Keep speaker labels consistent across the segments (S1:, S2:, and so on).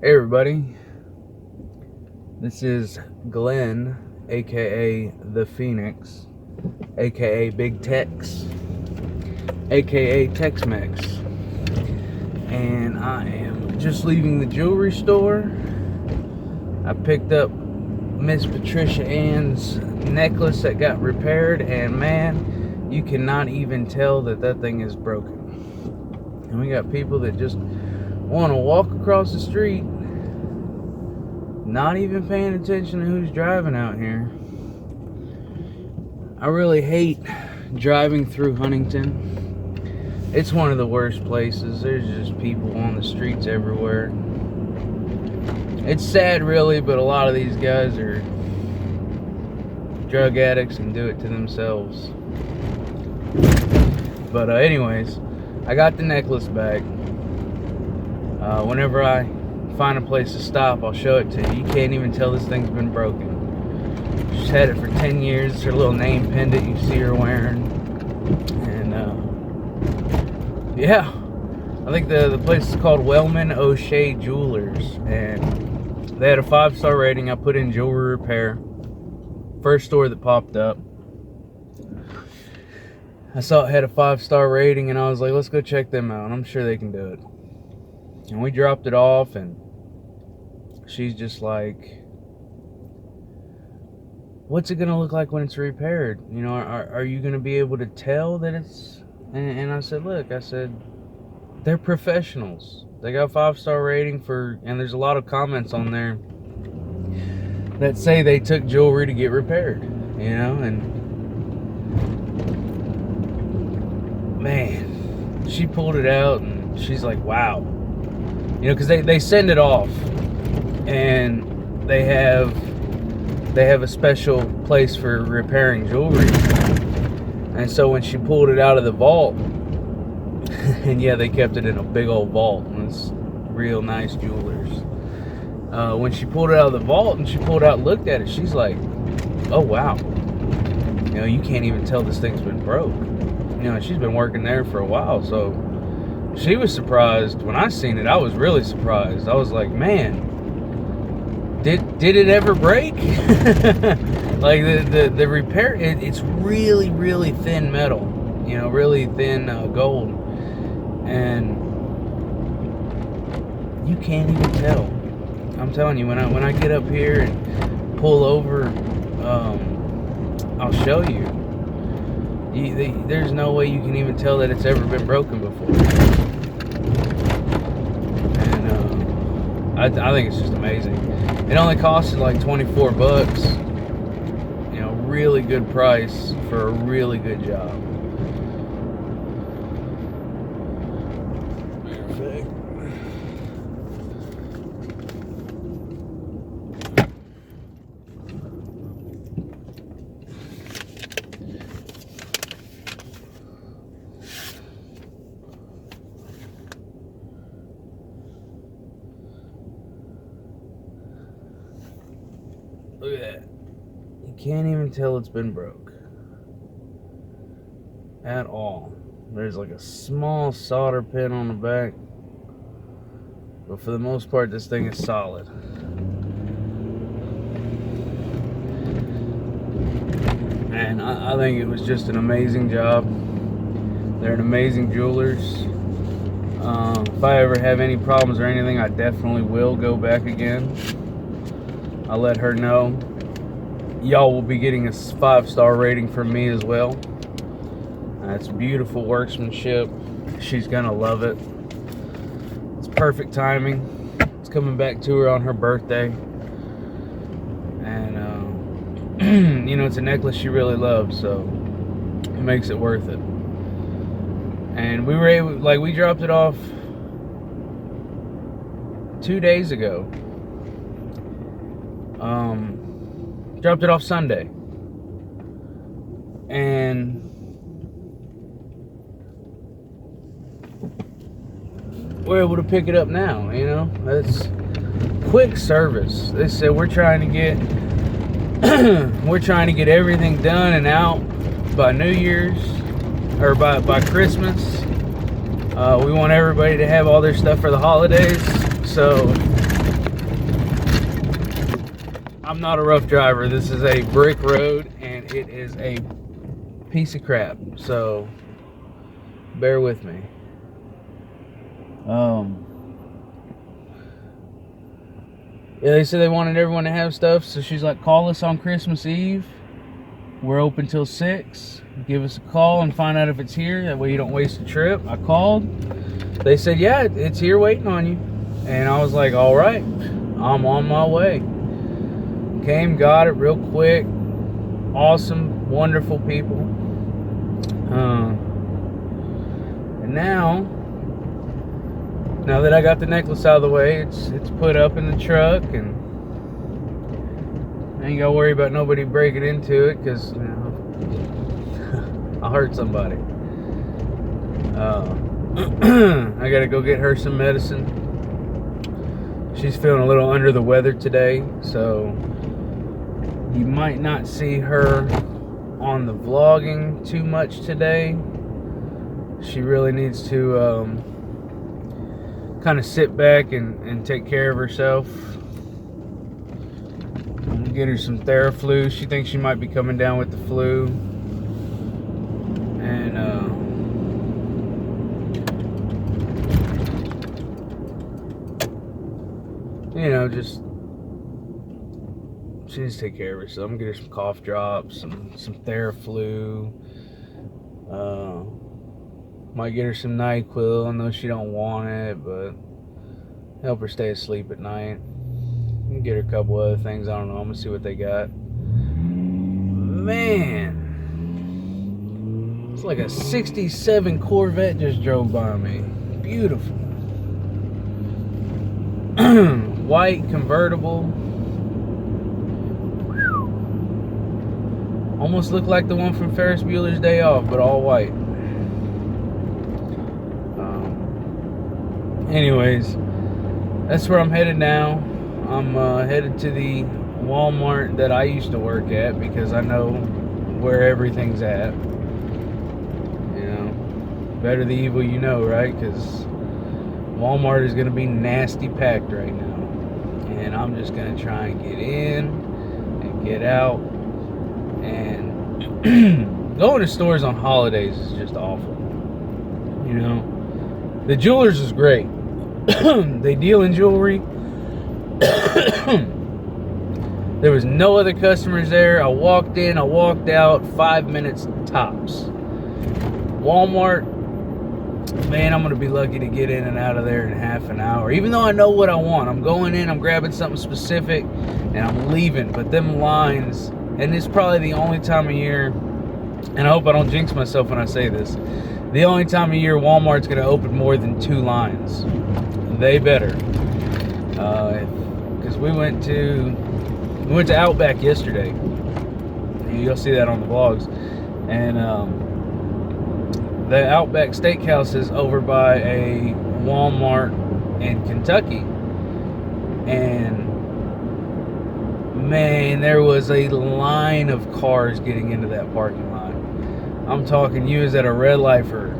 S1: Hey everybody, this is Glenn, aka The Phoenix, aka Big Tex, aka Tex-Mex, and I am just leaving the jewelry store. I picked up MzPatriciaAnn's necklace that got repaired, and man, you cannot even tell that that thing is broken. And we got people that just want to walk across the street, not even paying attention to who's driving out here. I really hate driving through Huntington. It's one of the worst places. There's just people on the streets everywhere. It's sad, really, but a lot of these guys are drug addicts and do it to themselves. But anyways, I got the necklace back. Whenever I find a place to stop, I'll show it to you. You can't even tell this thing's been broken. She's had it for 10 years. It's her little name pendant you see her wearing. And yeah, I think the place is called Wellman O'Shea Jewelers, and they had a 5-star rating. I put in jewelry repair. First store that popped up. I saw it had a 5-star rating, and I was like, let's go check them out. I'm sure they can do it. And we dropped it off, and she's just like, what's it gonna look like when it's repaired? You know, are you gonna be able to tell that it's... And I said, look, I said, they're professionals. They got a 5-star rating for... And there's a lot of comments on there that say they took jewelry to get repaired, you know? And man, she pulled it out, and she's like, wow. You know, because they send it off, and they have a special place for repairing jewelry. And so when she pulled it out of the vault, and yeah, they kept it in a big old vault, and it's real nice jewelers. When she pulled it out of the vault and she pulled it out and looked at it, she's like, oh wow, you know, you can't even tell this thing's been broke. You know, she's been working there for a while, so she was surprised. When I seen it, I was really surprised. I was like, man, did it ever break? Like the repair, it's really, really thin metal, you know, really thin gold, and you can't even tell. I'm telling you, when I get up here and pull over, I'll show you. There's no way you can even tell that it's ever been broken before. And I think it's just amazing. It only costed like 24 bucks. You know, really good price for a really good job. Perfect. Look at that. You can't even tell it's been broke at all. There's like a small solder pin on the back, but for the most part, this thing is solid. And I think it was just an amazing job. They're an amazing jewelers. If I ever have any problems or anything, I definitely will go back again. I'll let her know. Y'all will be getting a 5-star rating from me as well. It's beautiful workmanship. She's gonna love it. It's perfect timing. It's coming back to her on her birthday, and you know, it's a necklace she really loves, so it makes it worth it. And we were able, like, we dropped it off 2 days ago. Dropped it off Sunday, and we're able to pick it up now. You know, that's quick service. They said we're trying to get everything done and out by New Year's, or by Christmas. We want everybody to have all their stuff for the holidays, so I'm not a rough driver. This is a brick road, and it is a piece of crap. So bear with me. Yeah, they said they wanted everyone to have stuff, so she's like, call us on Christmas Eve. We're open till 6. Give us a call and find out if it's here. That way you don't waste a trip. I called. They said, yeah, it's here waiting on you. And I was like, all right, I'm on my way. Came, got it real quick. Awesome, wonderful people. And now that I got the necklace out of the way, it's put up in the truck, and I ain't gotta worry about nobody breaking into it, because I'll hurt somebody. I gotta go get her some medicine. She's feeling a little under the weather today, so you might not see her on the vlogging too much today. She really needs to kind of sit back and take care of herself. Get her some Theraflu. She thinks she might be coming down with the flu. And just she needs to take care of herself. I'm gonna get her some cough drops, some Theraflu. Might get her some NyQuil. I know she don't want it, but help her stay asleep at night. Get her a couple other things. I don't know. I'm gonna see what they got. Man, it's like a '67 Corvette just drove by me. Beautiful. White convertible. Almost looked like the one from Ferris Bueller's Day Off, but all white. Anyways, that's where I'm headed now. I'm headed to the Walmart that I used to work at, because I know where everything's at. Better the evil you know, right? Because Walmart is going to be nasty packed right now. And I'm just going to try and get in and get out. And going to stores on holidays is just awful. The jewelers is great. They deal in jewelry. There was no other customers there. I walked in, I walked out, 5 minutes tops. Walmart, man, I'm going to be lucky to get in and out of there in half an hour. Even though I know what I want. I'm going in, I'm grabbing something specific, and I'm leaving. But them lines, and it's probably the only time of year, and I hope I don't jinx myself when I say this, the only time of year Walmart's going to open more than 2 lines. They better. Because we went to Outback yesterday. You'll see that on the vlogs. And the Outback Steakhouse is over by a Walmart in Kentucky. And man, there was a line of cars getting into that parking lot. I'm talking, you was at a red light for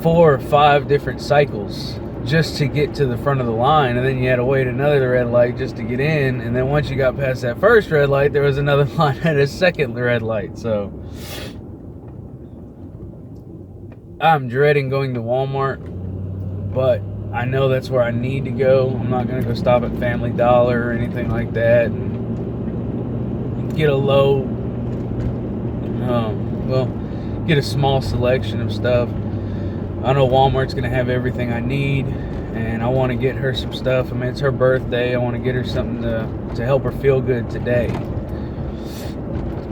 S1: 4 or 5 different cycles just to get to the front of the line, and then you had to wait another red light just to get in, and then once you got past that first red light, there was another line at a second red light. So I'm dreading going to Walmart, but I know that's where I need to go. I'm not going to go stop at Family Dollar or anything like that and get a get a small selection of stuff. I know Walmart's going to have everything I need, and I want to get her some stuff. I mean, it's her birthday. I want to get her something to help her feel good today.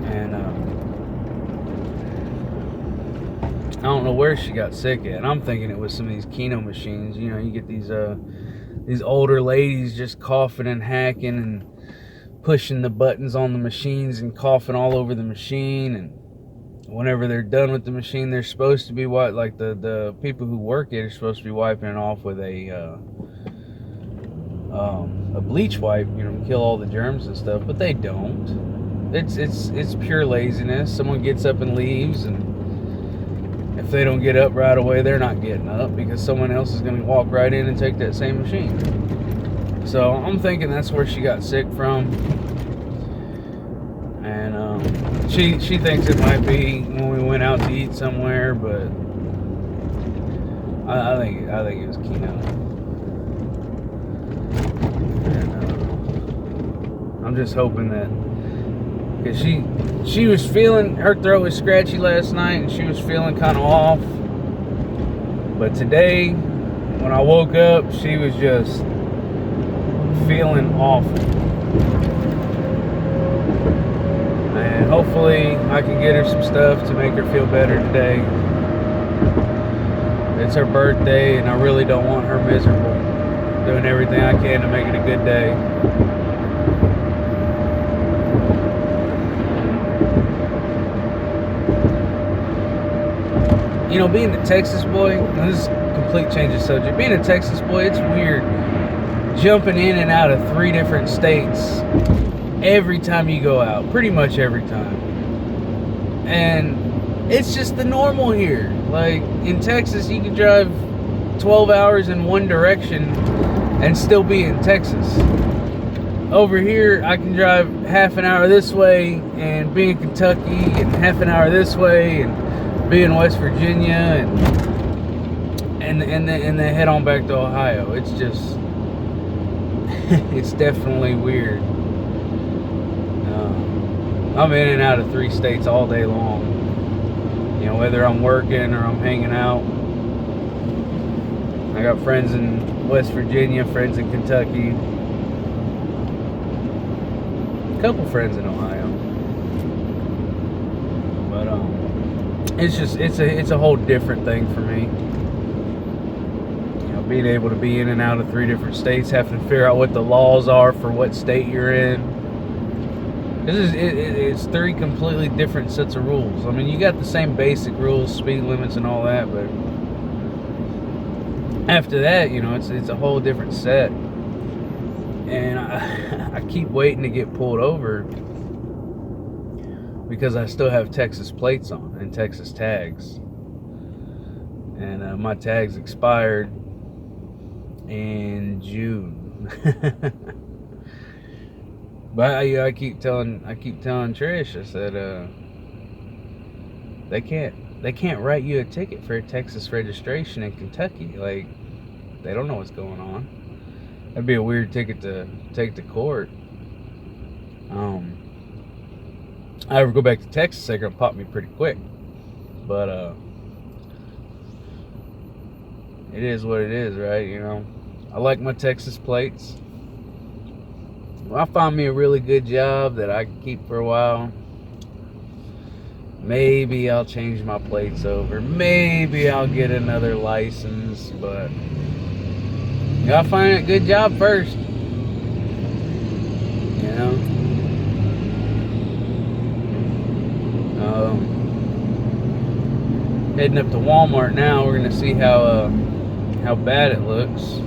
S1: And I don't know where she got sick at. I'm thinking it was some of these Keno machines. You get these older ladies just coughing and hacking and pushing the buttons on the machines and coughing all over the machine, and whenever they're done with the machine, they're supposed to be the people who work it are supposed to be wiping it off with a bleach wipe, kill all the germs and stuff, but they don't. It's pure laziness. Someone gets up and leaves, and if they don't get up right away, they're not getting up because someone else is going to walk right in and take that same machine. So I'm thinking that's where she got sick from. And she thinks it might be when we went out to eat somewhere, but I think it was Keno. And I'm just hoping that, because she was feeling, her throat was scratchy last night and she was feeling kind of off. But today, when I woke up, she was just feeling awful. And hopefully I can get her some stuff to make her feel better today. It's her birthday and I really don't want her miserable. Doing everything I can to make it a good day. You know, being a Texas boy, this is a complete change of subject. Being a Texas boy, it's weird jumping in and out of 3 different states every time you go out. Pretty much every time. And it's just the normal here. Like, in Texas, you can drive 12 hours in one direction and still be in Texas. Over here, I can drive half an hour this way and be in Kentucky, and half an hour this way and be in West Virginia, and then head on back to Ohio. It's just, it's definitely weird. I'm in and out of 3 states all day long. You know, whether I'm working or I'm hanging out. I got friends in West Virginia, friends in Kentucky, a couple friends in Ohio. But it's just, it's a whole different thing for me. You know, being able to be in and out of 3 different states, having to figure out what the laws are for what state you're in. It's 3 completely different sets of rules. I mean, you got the same basic rules, speed limits and all that, but after that, you know, it's a whole different set. And I keep waiting to get pulled over because I still have Texas plates on and Texas tags. And my tags expired in June. But I keep telling Trish, I said, they can't write you a ticket for a Texas registration in Kentucky. Like, they don't know what's going on. That'd be a weird ticket to take to court. I ever go back to Texas, they're gonna pop me pretty quick. But it is what it is, right? You know, I like my Texas plates. When I find me a really good job that I can keep for a while, maybe I'll change my plates over. Maybe I'll get another license, but you gotta find a good job first. You know? Heading up to Walmart now. We're gonna see how bad it looks.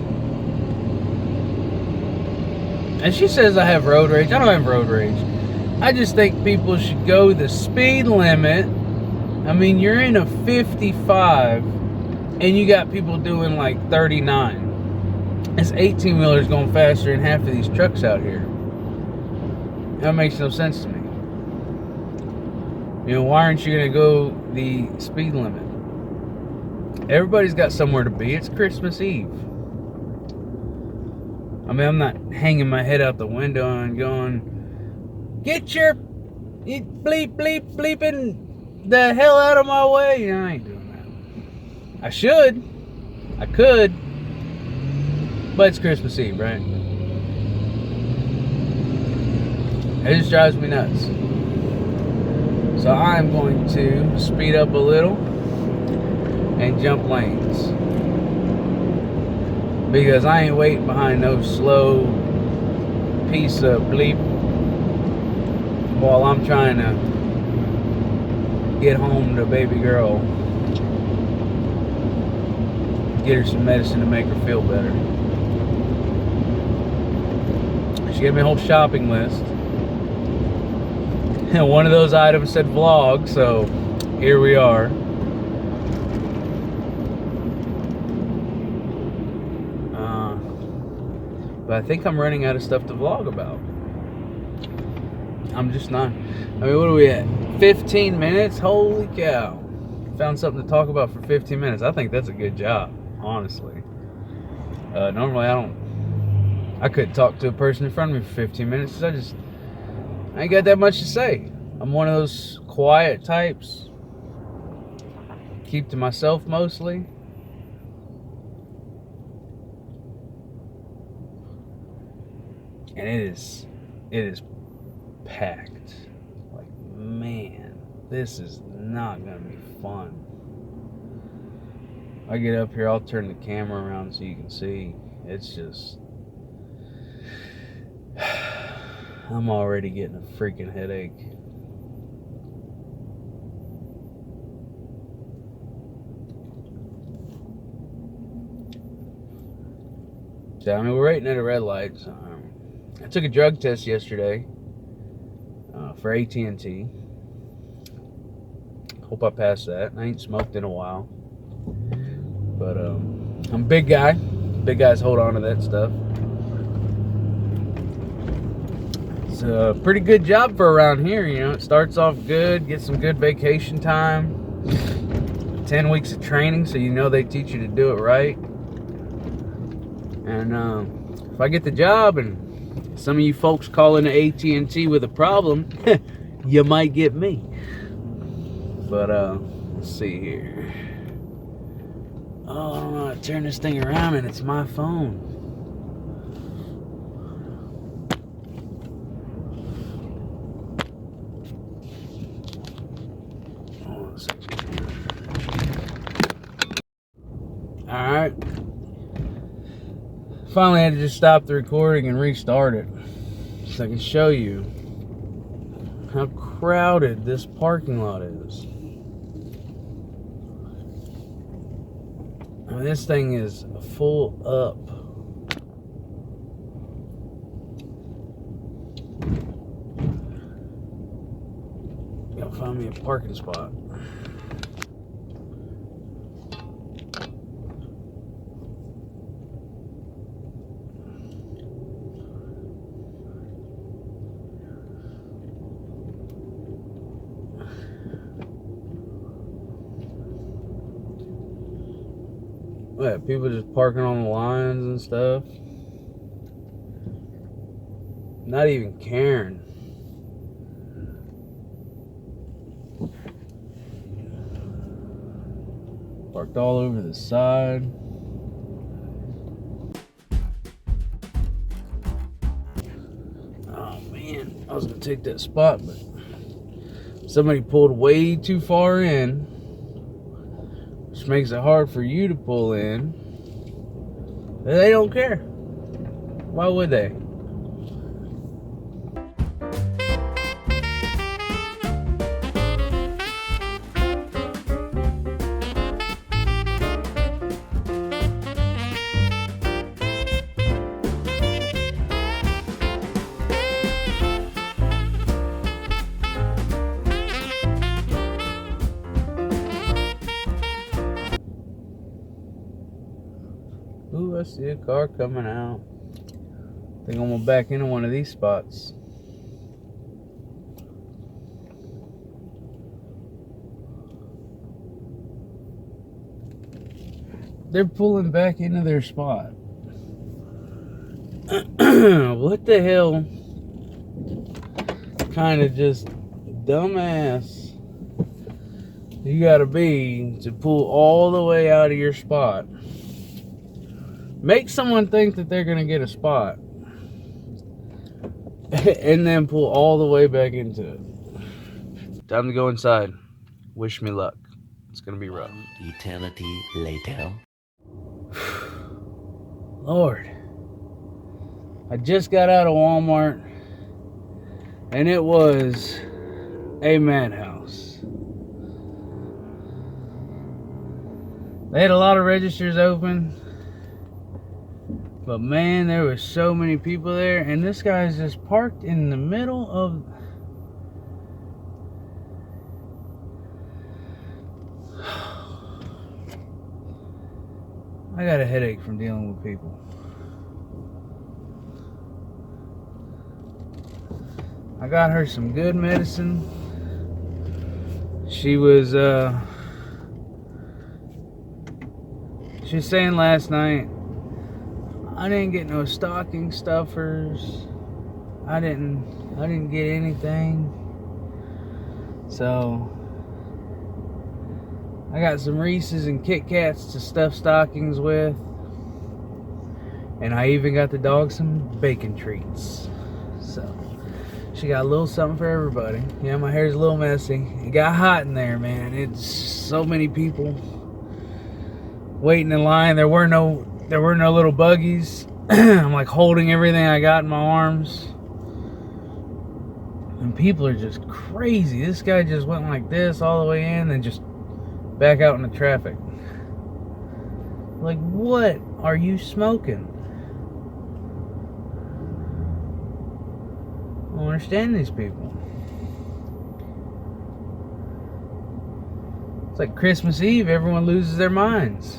S1: And she says I have road rage. I don't have road rage. I just think people should go the speed limit. I mean, you're in a 55 and you got people doing like 39. It's 18-wheelers going faster than half of these trucks out here. That makes no sense to me. You know, why aren't you going to go the speed limit? Everybody's got somewhere to be. It's Christmas Eve. I mean, I'm not hanging my head out the window and going, get your bleeping the hell out of my way. You know, I ain't doing that. I should. I could. But it's Christmas Eve, right? It just drives me nuts. So I'm going to speed up a little and jump lanes. Because I ain't waiting behind no slow piece of bleep while I'm trying to get home to baby girl. Get her some medicine to make her feel better. She gave me a whole shopping list. And one of those items said vlog, so here we are. But I think I'm running out of stuff to vlog about. I'm just not. I mean, what are we at? 15 minutes? Holy cow. Found something to talk about for 15 minutes. I think that's a good job, honestly. Normally I couldn't talk to a person in front of me for 15 minutes because I ain't got that much to say. I'm one of those quiet types. Keep to myself mostly. And it is packed. Like, man, this is not gonna be fun. I get up here, I'll turn the camera around so you can see. It's just, I'm already getting a freaking headache. So, I mean, we're waiting at a red light. So, I took a drug test yesterday for AT&T. Hope I passed that. I ain't smoked in a while. But I'm a big guy. Big guys hold on to that stuff. It's a pretty good job for around here, you know. It starts off good, get some good vacation time. 10 weeks of training, so you know they teach you to do it right. And if I get the job and some of you folks call into AT&T with a problem, you might get me. But let's see here. Oh, I don't know how to turn this thing around, and it's my phone. Alright. Finally had to just stop the recording and restart it so I can show you how crowded this parking lot is. I mean, this thing is full up. Gotta find me a parking spot. What, people just parking on the lines and stuff? Not even caring. Parked all over the side. Oh man, I was gonna take that spot, but somebody pulled way too far in, which makes it hard for you to pull in. They don't care. Why would they? Ooh, I see a car coming out. I think I'm gonna back into one of these spots. They're pulling back into their spot. What the hell kind of just dumbass you gotta be to pull all the way out of your spot? Make someone think that they're gonna get a spot and then pull all the way back into it. Time to go inside. Wish me luck. It's gonna be rough.
S2: Eternity later.
S1: Lord, I just got out of Walmart and it was a madhouse. They had a lot of registers open, but man, there was so many people there, and this guy's just parked in the middle of... I got a headache from dealing with people. I got her some good medicine. She was saying last night, I didn't get no stocking stuffers. I didn't get anything. So I got some Reese's and Kit Kats to stuff stockings with. And I even got the dog some bacon treats. So she got a little something for everybody. Yeah, my hair's a little messy. It got hot in there, man. It's so many people waiting in line. There were no little buggies. I'm like holding everything I got in my arms. And people are just crazy. This guy just went like this all the way in and just back out into traffic. Like, what are you smoking? I don't understand these people. It's like Christmas Eve, everyone loses their minds.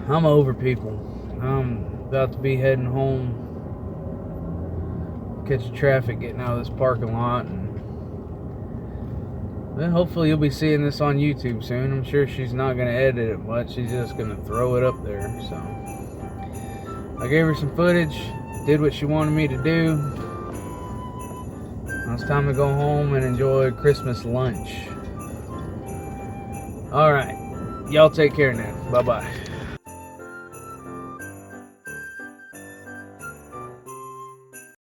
S1: I'm over people. I'm about to be heading home. Catch the traffic getting out of this parking lot. And well, hopefully you'll be seeing this on YouTube soon. I'm sure she's not going to edit it much. She's just going to throw it up there. So I gave her some footage. Did what she wanted me to do. Now it's time to go home and enjoy Christmas lunch. Alright. Y'all take care now. Bye-bye.